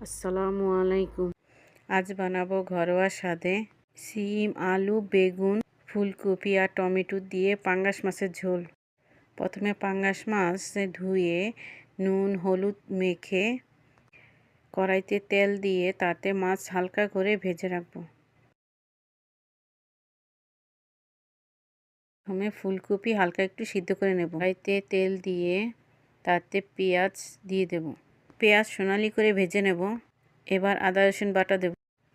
আসসালামু আলাইকুম। আজ বানাবো ঘরোয়া স্বাদে সিম, আলু, বেগুন, ফুলকপি আর টমেটো দিয়ে পাঙ্গাস মাছের ঝোল। প্রথমে পাঙ্গাস মাছ ধুয়ে নুন হলুদ মেখে কড়াইতে তেল দিয়ে তাতে মাছ হালকা করে ভেজে রাখবো। প্রথমে ফুলকপি হালকা একটু সিদ্ধ করে নেব। কড়াইতে তেল দিয়ে তাতে পেঁয়াজ দিয়ে দেব। পেঁয়াজ সোনালি করে ভেজে নেব। এবার আদা রসুন বাটা দেব।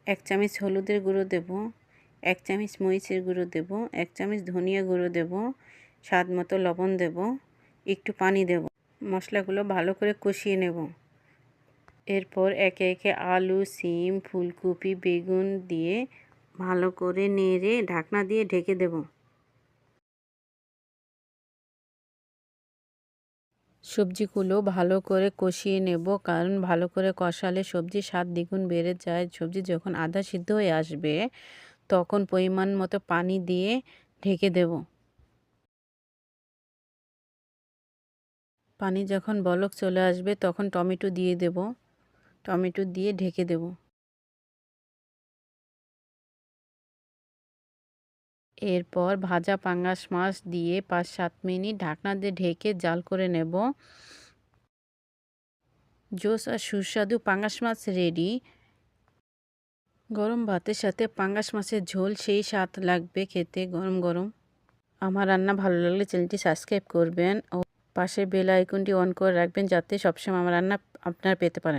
1 চামচ হলুদের গুঁড়ো দেব, 1 চামচ মরিচের গুঁড়ো দেব, 1 চামচ ধনিয়া গুঁড়ো দেব, স্বাদ মতো লবণ দেব, একটু পানি দেব। মশলাগুলো ভালো করে কষিয়ে নেব। এরপর একে একে আলু, সিম, ফুলকপি, বেগুন দিয়ে ভালো করে নেড়ে ঢাকনা দিয়ে ঢেকে দেব। সবজিগুলো ভালো করে কষিয়ে নেব, কারণ ভালো করে কষালে সবজির স্বাদ দ্বিগুণ বেড়ে যায়। সবজি যখন আধা সিদ্ধ হয়ে আসবে তখন পরিমাণ মতো পানি দিয়ে ঢেকে দেব। পানি যখন বলক চলে আসবে তখন টমেটো দিয়ে দেব। টমেটো দিয়ে ঢেকে দেব। এরপর ভাজা পাঙ্গাস মাছ দিয়ে 5-7 মিনিট ঢাকনা দিয়ে ঢেকে জাল করে নেব। জোস আর সুস্বাদু পাঙ্গাস মাছ রেডি। গরম ভাতের সাথে পাঙ্গাস মাছের ঝোল সেই স্বাদ লাগবে খেতে গরম গরম। আমার রান্না ভালো লাগলে চ্যানেলটি সাবস্ক্রাইব করবেন ও পাশের বেল আইকনটি অন করে রাখবেন, যাতে সবসময় আমার রান্না আপনারা পেতে পারেন।